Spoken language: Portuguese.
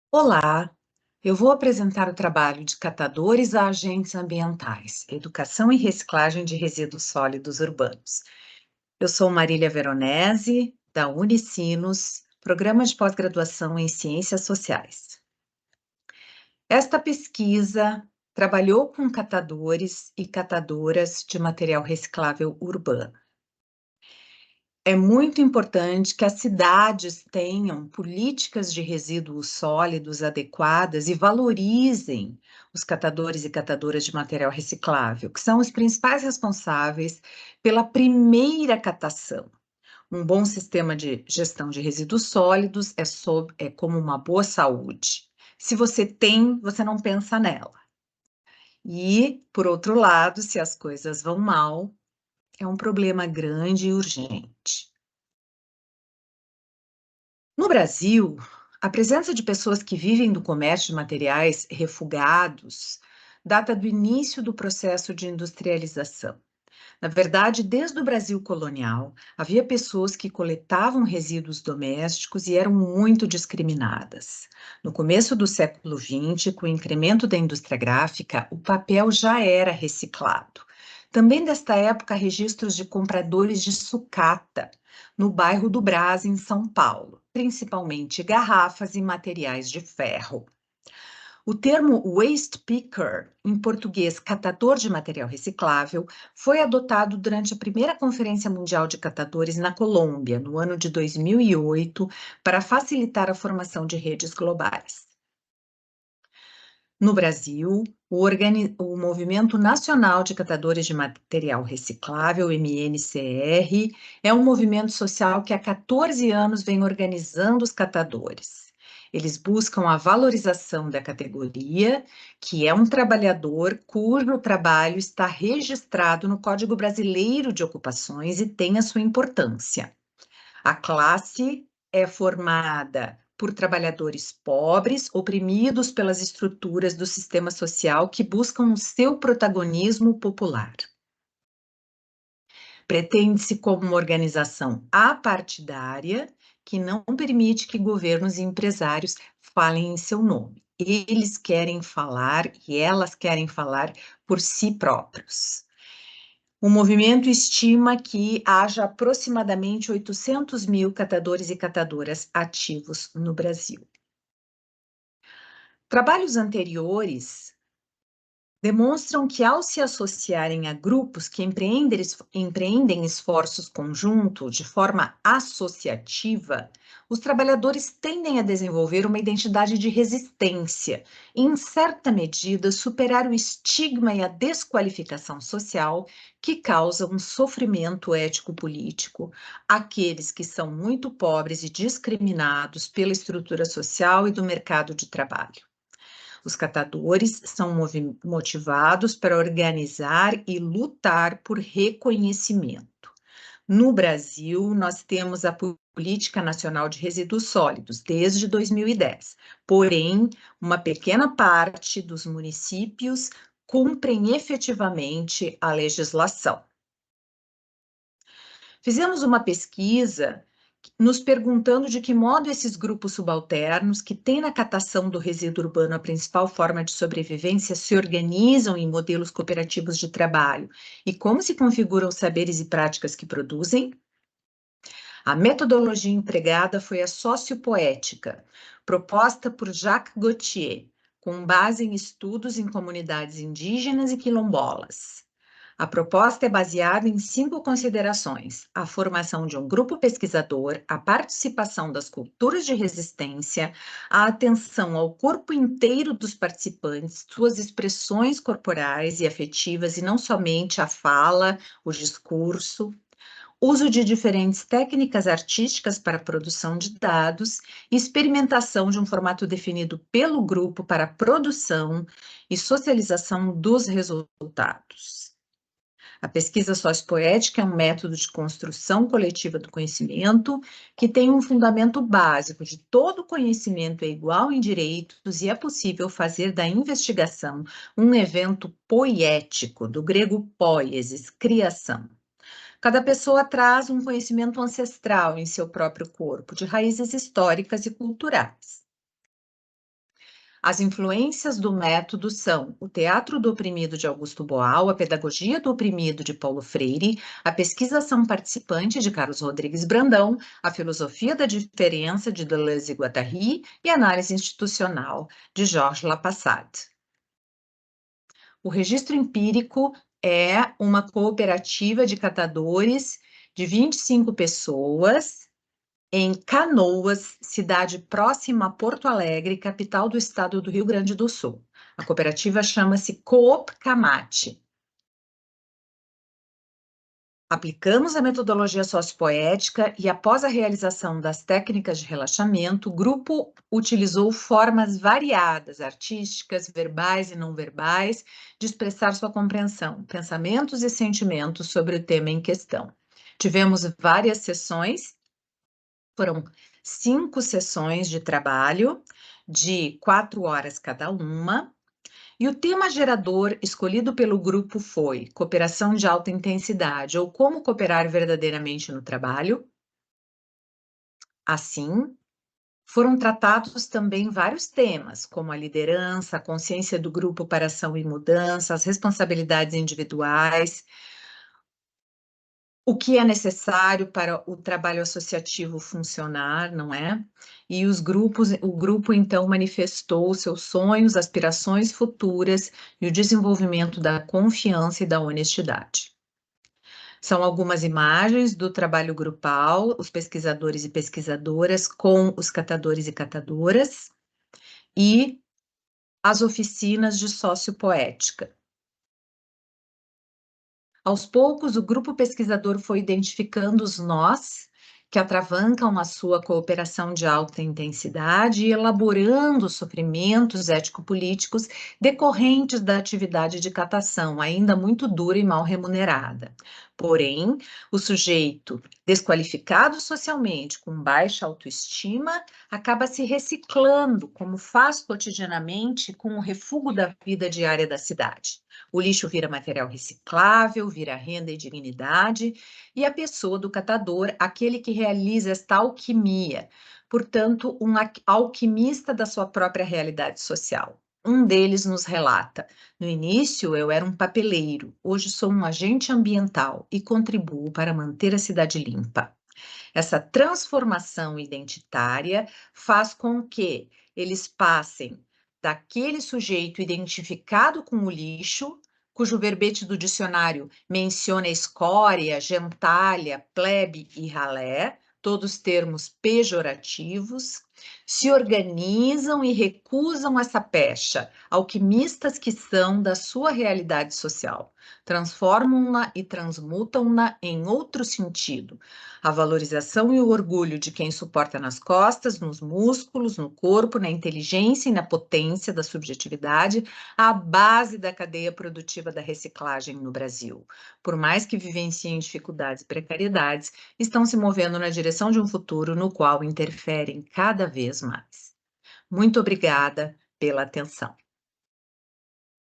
Olá, eu vou apresentar o trabalho de catadores a agentes ambientais, educação e reciclagem de resíduos sólidos urbanos. Eu sou Marília Veronese, da Unicinos, Programa de Pós-Graduação em Ciências Sociais. Esta pesquisa trabalhou com catadores e catadoras de material reciclável urbano. É muito importante que as cidades tenham políticas de resíduos sólidos adequadas e valorizem os catadores e catadoras de material reciclável, que são os principais responsáveis pela primeira catação. Um bom sistema de gestão de resíduos sólidos é como uma boa saúde. Se você tem, você não pensa nela. E, por outro lado, se as coisas vão mal, é um problema grande e urgente. No Brasil, a presença de pessoas que vivem do comércio de materiais refugados data do início do processo de industrialização. Na verdade, desde o Brasil colonial, havia pessoas que coletavam resíduos domésticos e eram muito discriminadas. No começo do século XX, com o incremento da indústria gráfica, o papel já era reciclado. Também desta época, registros de compradores de sucata, no bairro do Brás, em São Paulo, principalmente garrafas e materiais de ferro. O termo waste picker, em português catador de material reciclável, foi adotado durante a primeira Conferência Mundial de Catadores na Colômbia, no ano de 2008, para facilitar a formação de redes globais. No Brasil, o Movimento Nacional de Catadores de Material Reciclável, MNCR, é um movimento social que há 14 anos vem organizando os catadores. Eles buscam a valorização da categoria, que é um trabalhador cujo trabalho está registrado no Código Brasileiro de Ocupações e tem a sua importância. A classe é formada por trabalhadores pobres, oprimidos pelas estruturas do sistema social que buscam o seu protagonismo popular. Pretende-se como uma organização apartidária que não permite que governos e empresários falem em seu nome. Eles querem falar e elas querem falar por si próprios. O movimento estima que haja aproximadamente 800 mil catadores e catadoras ativos no Brasil. Trabalhos anteriores demonstram que, ao se associarem a grupos que empreendem esforços conjuntos de forma associativa, os trabalhadores tendem a desenvolver uma identidade de resistência e, em certa medida, superar o estigma e a desqualificação social que causam um sofrimento ético-político àqueles que são muito pobres e discriminados pela estrutura social e do mercado de trabalho. Os catadores são motivados para organizar e lutar por reconhecimento. No Brasil, nós temos a Política Nacional de Resíduos Sólidos, desde 2010. Porém, uma pequena parte dos municípios cumprem efetivamente a legislação. Fizemos uma pesquisa nos perguntando de que modo esses grupos subalternos, que têm na catação do resíduo urbano a principal forma de sobrevivência, se organizam em modelos cooperativos de trabalho e como se configuram os saberes e práticas que produzem. A metodologia empregada foi a sociopoética, proposta por Jacques Gauthier, com base em estudos em comunidades indígenas e quilombolas. A proposta é baseada em 5 considerações: a formação de um grupo pesquisador, a participação das culturas de resistência, a atenção ao corpo inteiro dos participantes, suas expressões corporais e afetivas, e não somente a fala, o discurso, uso de diferentes técnicas artísticas para a produção de dados, experimentação de um formato definido pelo grupo para a produção e socialização dos resultados. A pesquisa sociopoética é um método de construção coletiva do conhecimento que tem um fundamento básico de todo conhecimento é igual em direitos e é possível fazer da investigação um evento poiético, do grego poiesis, criação. Cada pessoa traz um conhecimento ancestral em seu próprio corpo, de raízes históricas e culturais. As influências do método são o teatro do oprimido de Augusto Boal, a pedagogia do oprimido de Paulo Freire, a pesquisação participante de Carlos Rodrigues Brandão, a filosofia da diferença de Deleuze e Guattari e a análise institucional de Georges Lapassade. O registro empírico é uma cooperativa de catadores de 25 pessoas em Canoas, cidade próxima a Porto Alegre, capital do estado do Rio Grande do Sul. A cooperativa chama-se Coop Camate. Aplicamos a metodologia sociopoética e, após a realização das técnicas de relaxamento, o grupo utilizou formas variadas, artísticas, verbais e não verbais, de expressar sua compreensão, pensamentos e sentimentos sobre o tema em questão. Tivemos várias sessões. Foram 5 sessões de trabalho, de 4 horas cada uma, e o tema gerador escolhido pelo grupo foi cooperação de alta intensidade ou como cooperar verdadeiramente no trabalho. Assim, foram tratados também vários temas, como a liderança, a consciência do grupo para ação e mudança, as responsabilidades individuais, o que é necessário para o trabalho associativo funcionar, não é? E o grupo então manifestou seus sonhos, aspirações futuras e o desenvolvimento da confiança e da honestidade. São algumas imagens do trabalho grupal, os pesquisadores e pesquisadoras com os catadores e catadoras e as oficinas de sociopoética. Aos poucos, o grupo pesquisador foi identificando os nós que atravancam a sua cooperação de alta intensidade e elaborando sofrimentos ético-políticos decorrentes da atividade de catação, ainda muito dura e mal remunerada. Porém, o sujeito desqualificado socialmente, com baixa autoestima, acaba se reciclando, como faz cotidianamente com o refúgio da vida diária da cidade. O lixo vira material reciclável, vira renda e dignidade, e a pessoa do catador, aquele que realiza esta alquimia, portanto, um alquimista da sua própria realidade social. Um deles nos relata: no início eu era um papeleiro, hoje sou um agente ambiental e contribuo para manter a cidade limpa. Essa transformação identitária faz com que eles passem daquele sujeito identificado com o lixo, cujo verbete do dicionário menciona escória, gentalha, plebe e ralé, todos termos pejorativos, se organizam e recusam essa pecha, alquimistas que são da sua realidade social, transformam-na e transmutam-na em outro sentido. A valorização e o orgulho de quem suporta nas costas, nos músculos, no corpo, na inteligência e na potência da subjetividade, a base da cadeia produtiva da reciclagem no Brasil. Por mais que vivenciem dificuldades e precariedades, estão se movendo na direção de um futuro no qual interferem cada vez mais. Muito obrigada pela atenção.